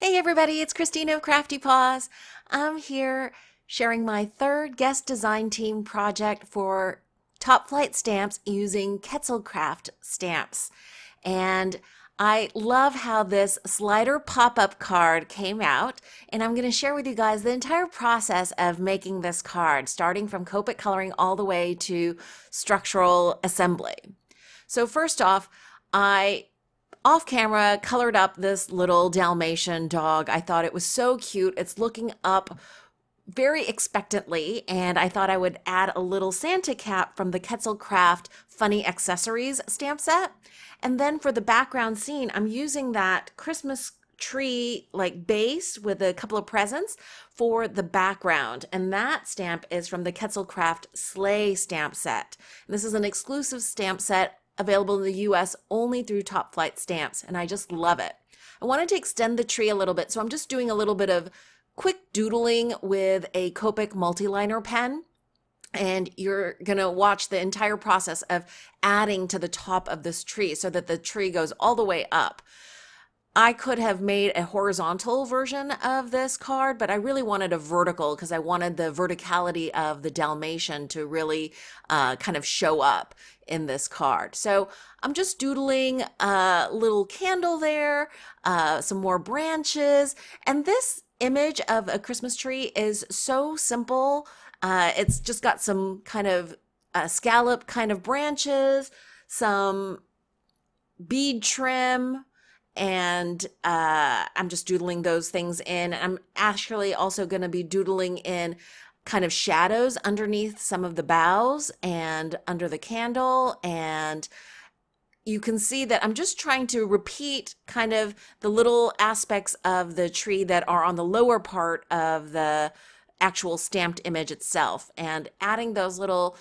Hey everybody, it's Christina of Crafty Paws. I'm here sharing my third guest design team project for Top Flight stamps using Quetzalcraft stamps. And I love how this slider pop-up card came out, and I'm going to share with you guys the entire process of making this card, starting from Copic coloring all the way to structural assembly. So first off, I off camera colored up this little Dalmatian dog. I thought it was so cute. It's looking up very expectantly, and I thought I would add a little Santa cap from the Quetzalcraft Funny Accessories stamp set. And then for the background scene, I'm using that Christmas tree like base with a couple of presents for the background. And that stamp is from the Quetzalcraft Sleigh stamp set. And this is an exclusive stamp set available in the US only through Top Flight Stamps, and I just love it. I wanted to extend the tree a little bit, so I'm just doing a little bit of quick doodling with a Copic multiliner pen. And you're going to watch the entire process of adding to the top of this tree so that the tree goes all the way up. I could have made a horizontal version of this card, but I really wanted a vertical because I wanted the verticality of the Dalmatian to really kind of show up in this card. So I'm just doodling a little candle there, some more branches, and this image of a Christmas tree is so simple. It's just got some kind of scallop kind of branches, some bead trim, and I'm just doodling those things in. I'm actually also going to be doodling in kind of shadows underneath some of the boughs and under the candle. And you can see that I'm just trying to repeat kind of the little aspects of the tree that are on the lower part of the actual stamped image itself, and adding those little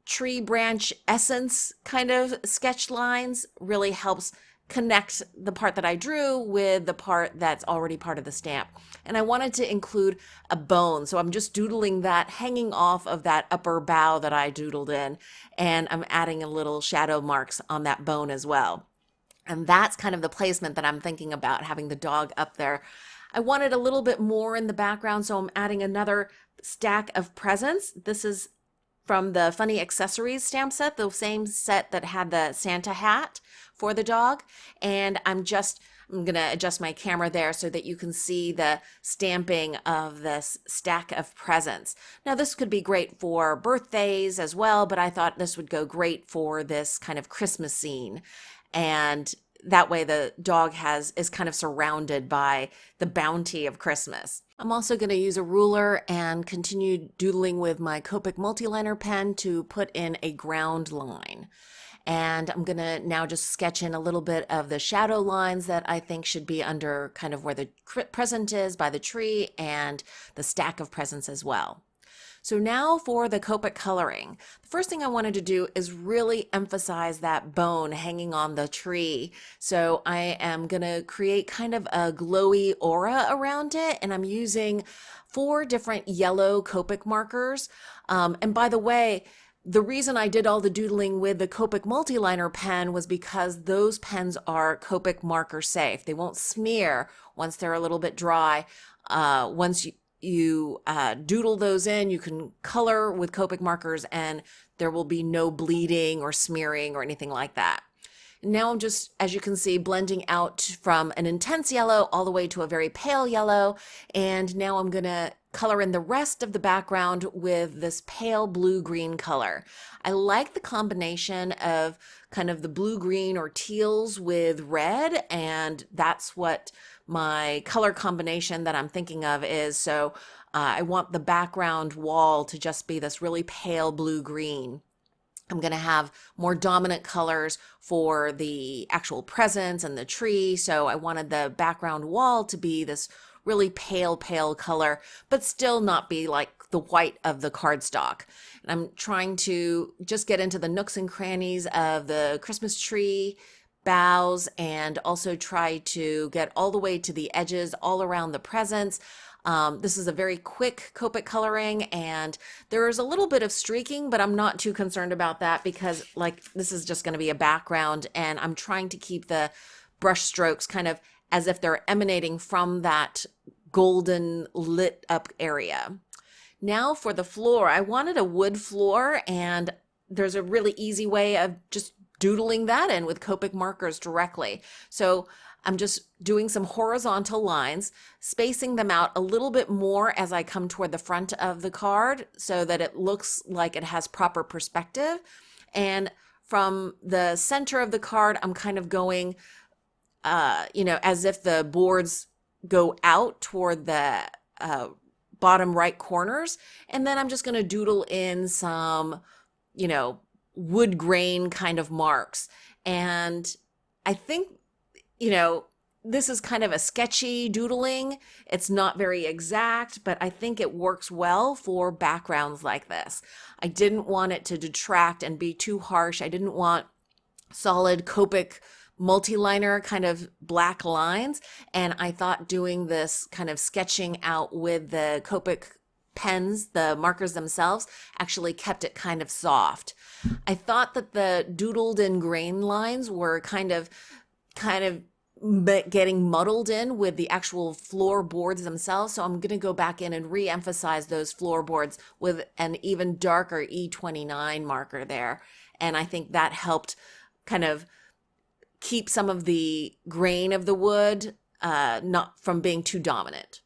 tree branch essence kind of sketch lines really helps connect the part that I drew with the part that's already part of the stamp. And I wanted to include a bone, so I'm just doodling that hanging off of that upper bough that I doodled in, and I'm adding a little shadow marks on that bone as well. And that's kind of the placement that I'm thinking about, having the dog up there. I wanted a little bit more in the background, so I'm adding another stack of presents. This is from the Funny Accessories stamp set, the same set that had the Santa hat for the dog. And I'm going to adjust my camera there so that you can see the stamping of this stack of presents. Now, this could be great for birthdays as well, but I thought this would go great for this kind of Christmas scene. And that way the dog is kind of surrounded by the bounty of Christmas. I'm also going to use a ruler and continue doodling with my Copic multiliner pen to put in a ground line. And I'm going to now just sketch in a little bit of the shadow lines that I think should be under kind of where the present is by the tree and the stack of presents as well. So now for the Copic coloring. The first thing I wanted to do is really emphasize that bone hanging on the tree. So I am going to create kind of a glowy aura around it, and I'm using 4 different yellow Copic markers. And by the way, the reason I did all the doodling with the Copic multiliner pen was because those pens are Copic marker safe. They won't smear once they're a little bit dry. Once you doodle those in, you can color with Copic markers and there will be no bleeding or smearing or anything like that. Now I'm just, as you can see, blending out from an intense yellow all the way to a very pale yellow. And now I'm going to color in the rest of the background with this pale blue-green color. I like the combination of kind of the blue-green or teals with red, and that's what my color combination that I'm thinking of is. So I want the background wall to just be this really pale blue-green. I'm going to have more dominant colors for the actual presents and the tree. So I wanted the background wall to be this really pale color, but still not be like the white of the cardstock. And I'm trying to just get into the nooks and crannies of the Christmas tree boughs and also try to get all the way to the edges all around the presents. This is a very quick Copic coloring, and there is a little bit of streaking, but I'm not too concerned about that because like this is just going to be a background, and I'm trying to keep the brush strokes kind of as if they're emanating from that golden lit up area. Now for the floor, I wanted a wood floor, and there's a really easy way of just doodling that in with Copic markers directly. So I'm just doing some horizontal lines, spacing them out a little bit more as I come toward the front of the card so that it looks like it has proper perspective. And from the center of the card, I'm kind of going, as if the boards go out toward the bottom right corners. And then I'm just going to doodle in some, wood grain kind of marks. And I think, this is kind of a sketchy doodling. It's not very exact, but I think it works well for backgrounds like this. I didn't want it to detract and be too harsh. I didn't want solid Copic multi-liner kind of black lines. And I thought doing this kind of sketching out with the Copic pens, the markers themselves, actually kept it kind of soft. I thought that the doodled in grain lines were kind of getting muddled in with the actual floorboards themselves. So I'm going to go back in and re-emphasize those floorboards with an even darker E29 marker there. And I think that helped kind of keep some of the grain of the wood not from being too dominant.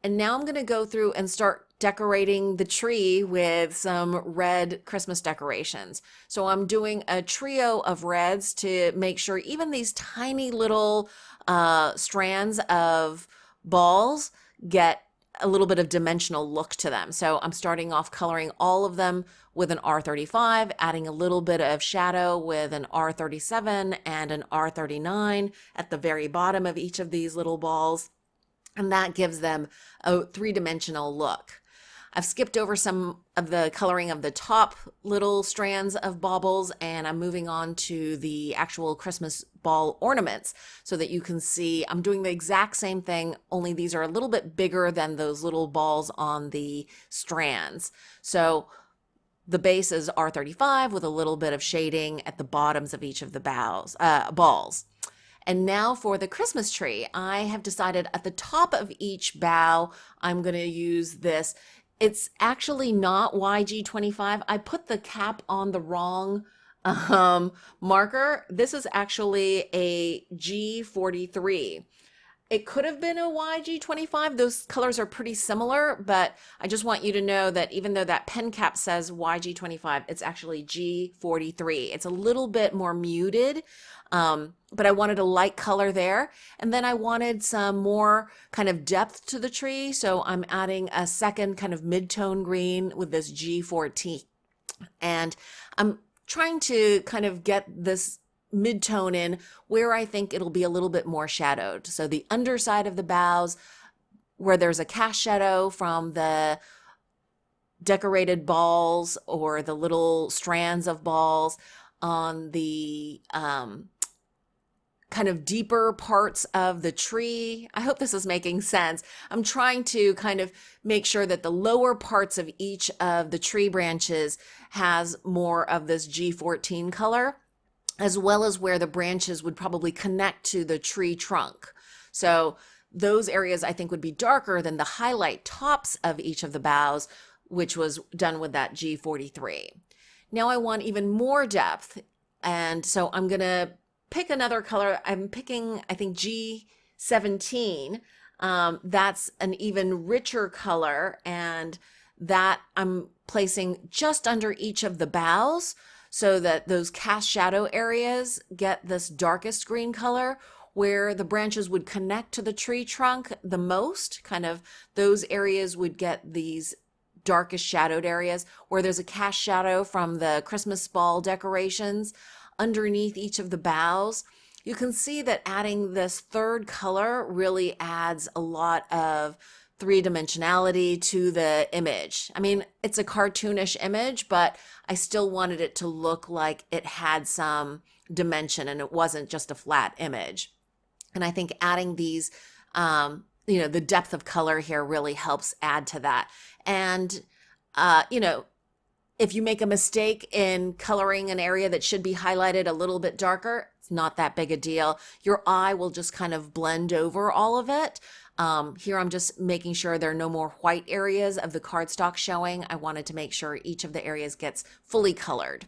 And now I'm going to go through and start decorating the tree with some red Christmas decorations. So I'm doing a trio of reds to make sure even these tiny little strands of balls get a little bit of dimensional look to them. So I'm starting off coloring all of them with an R35, adding a little bit of shadow with an R37 and an R39 at the very bottom of each of these little balls. And that gives them a three-dimensional look. I've skipped over some of the coloring of the top little strands of baubles, and I'm moving on to the actual Christmas ball ornaments so that you can see I'm doing the exact same thing, only these are a little bit bigger than those little balls on the strands. So the base is R35 with a little bit of shading at the bottoms of each of the balls. And now for the Christmas tree, I have decided at the top of each bough, I'm going to use this. It's actually not YG25. I put the cap on the wrong marker. This is actually a G43. It could have been a YG25. Those colors are pretty similar, but I just want you to know that even though that pen cap says YG25, it's actually G43. It's a little bit more muted, but I wanted a light color there. And then I wanted some more kind of depth to the tree, so I'm adding a second kind of mid-tone green with this G14. And I'm trying to kind of get this mid-tone in where I think it'll be a little bit more shadowed. So the underside of the boughs, where there's a cast shadow from the decorated balls or the little strands of balls, on the kind of deeper parts of the tree. I hope this is making sense. I'm trying to kind of make sure that the lower parts of each of the tree branches has more of this G14 color, as well as where the branches would probably connect to the tree trunk. So those areas I think would be darker than the highlight tops of each of the boughs, which was done with that G43. Now I want even more depth, and so I'm going to pick another color. I'm picking, I think, G17. That's an even richer color, and that I'm placing just under each of the boughs so that those cast shadow areas get this darkest green color, where the branches would connect to the tree trunk the most. Kind of those areas would get these darkest shadowed areas, where there's a cast shadow from the Christmas ball decorations underneath each of the boughs. You can see that adding this third color really adds a lot of three-dimensionality to the image. I mean, it's a cartoonish image, but I still wanted it to look like it had some dimension and it wasn't just a flat image. And I think adding these, the depth of color here really helps add to that. And, if you make a mistake in coloring an area that should be highlighted a little bit darker, It's not that big a deal. Your eye will just kind of blend over all of it. Here I'm just making sure there are no more white areas of the cardstock showing. I wanted to make sure each of the areas gets fully colored.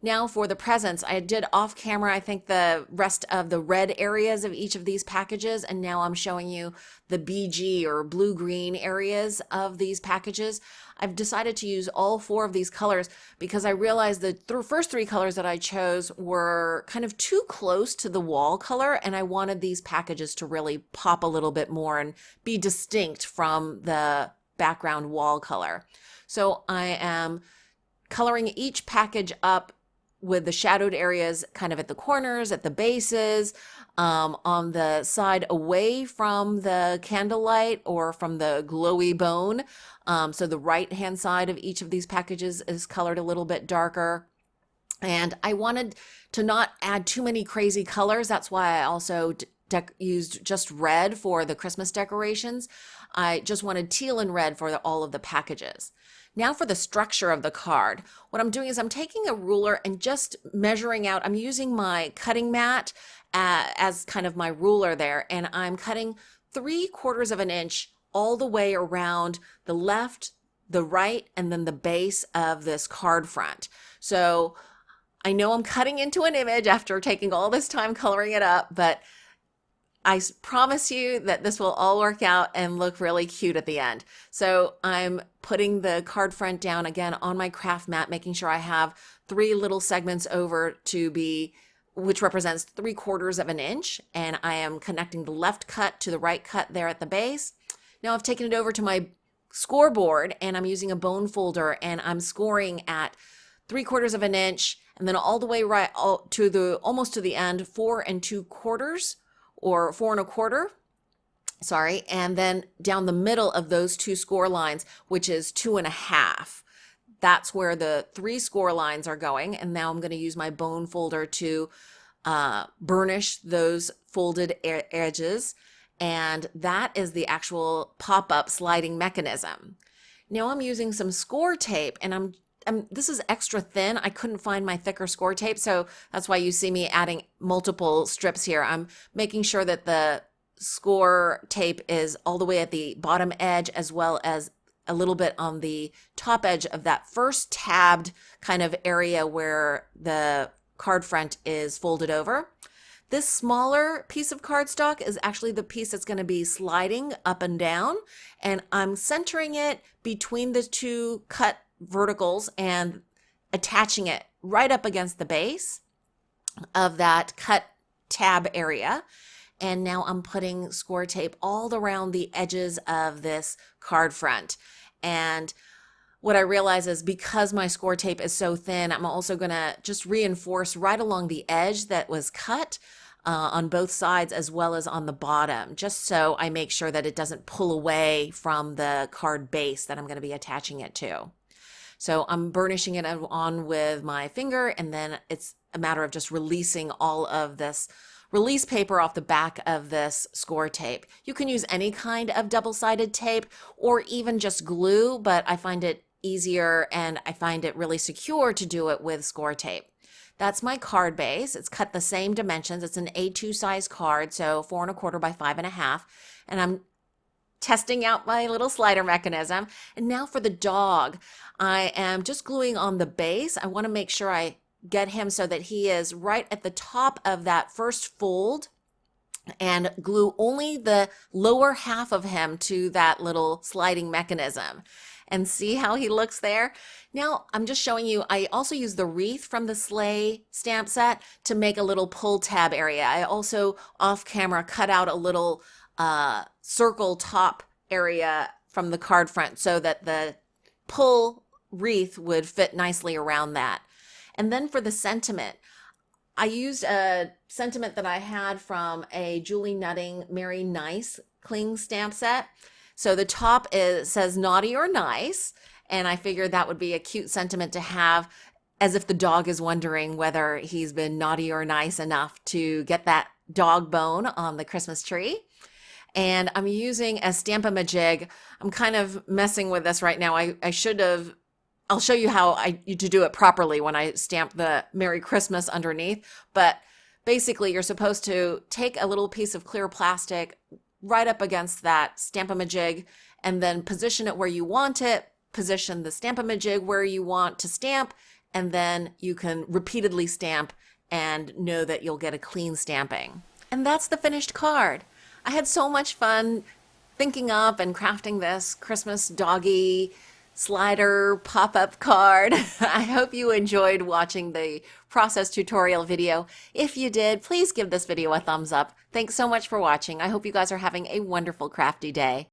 Now for the presents, I did off camera, I think, the rest of the red areas of each of these packages, and now I'm showing you the BG or blue-green areas of these packages. I've decided to use all 4 of these colors because I realized the first 3 colors that I chose were kind of too close to the wall color, and I wanted these packages to really pop a little bit more and be distinct from the background wall color. So I am coloring each package up with the shadowed areas kind of at the corners, at the bases, on the side away from the candlelight or from the glowy bone. So the right-hand side of each of these packages is colored a little bit darker. And I wanted to not add too many crazy colors. That's why I also used just red for the Christmas decorations. I just wanted teal and red for all of the packages. Now for the structure of the card, what I'm doing is I'm taking a ruler and just measuring out. I'm using my cutting mat as kind of my ruler there, and I'm cutting 3/4 of an inch all the way around the left, the right, and then the base of this card front. So I know I'm cutting into an image after taking all this time coloring it up, but I promise you that this will all work out and look really cute at the end. So I'm putting the card front down again on my craft mat, making sure I have 3 little segments over to be, which represents 3/4 of an inch. And I am connecting the left cut to the right cut there at the base. Now I've taken it over to my scoreboard and I'm using a bone folder and I'm scoring at 3/4 of an inch and then all the way right to the almost to the end, 4 2/4. Or 4 1/4, sorry, and then down the middle of those 2 score lines, which is 2 1/2. That's where the 3 score lines are going. And now I'm going to use my bone folder to burnish those folded edges. And that is the actual pop-up sliding mechanism. Now I'm using some score tape and this is extra thin. I couldn't find my thicker score tape, so that's why you see me adding multiple strips here. I'm making sure that the score tape is all the way at the bottom edge as well as a little bit on the top edge of that first tabbed kind of area where the card front is folded over. This smaller piece of cardstock is actually the piece that's going to be sliding up and down, and I'm centering it between the 2 cut verticals and attaching it right up against the base of that cut tab area. And now I'm putting score tape all around the edges of this card front. And what I realize is because my score tape is so thin, I'm also going to just reinforce right along the edge that was cut on both sides as well as on the bottom, just so I make sure that it doesn't pull away from the card base that I'm going to be attaching it to. So I'm burnishing it on with my finger, and then it's a matter of just releasing all of this release paper off the back of this score tape. You can use any kind of double-sided tape or even just glue, but I find it easier and I find it really secure to do it with score tape. That's my card base. It's cut the same dimensions. It's an A2 size card, so 4 1/4 by 5 1/2. And I'm testing out my little slider mechanism. And now for the dog, I am just gluing on the base. I want to make sure I get him so that he is right at the top of that first fold and glue only the lower half of him to that little sliding mechanism. And see how he looks there? Now I'm just showing you, I also use the wreath from the sleigh stamp set to make a little pull tab area. I also off camera cut out a little circle top area from the card front so that the pull wreath would fit nicely around that. And then for the sentiment, I used a sentiment that I had from a Julie Nutting Mary Nice cling stamp set. So the top says naughty or nice, and I figured that would be a cute sentiment to have, as if the dog is wondering whether he's been naughty or nice enough to get that dog bone on the Christmas tree. And I'm using a Stamp-A-Majig. I'm kind of messing with this right now. I should have, I'll show you how to do it properly when I stamp the Merry Christmas underneath. But Basically, you're supposed to take a little piece of clear plastic right up against that Stamp-A-Majig and then position it where you want it, position the Stamp-A-Majig where you want to stamp, and then you can repeatedly stamp and know that you'll get a clean stamping. And that's the finished card. I had so much fun thinking up and crafting this Christmas doggy slider pop-up card. I hope you enjoyed watching the process tutorial video. If you did, please give this video a thumbs up. Thanks so much for watching. I hope you guys are having a wonderful crafty day.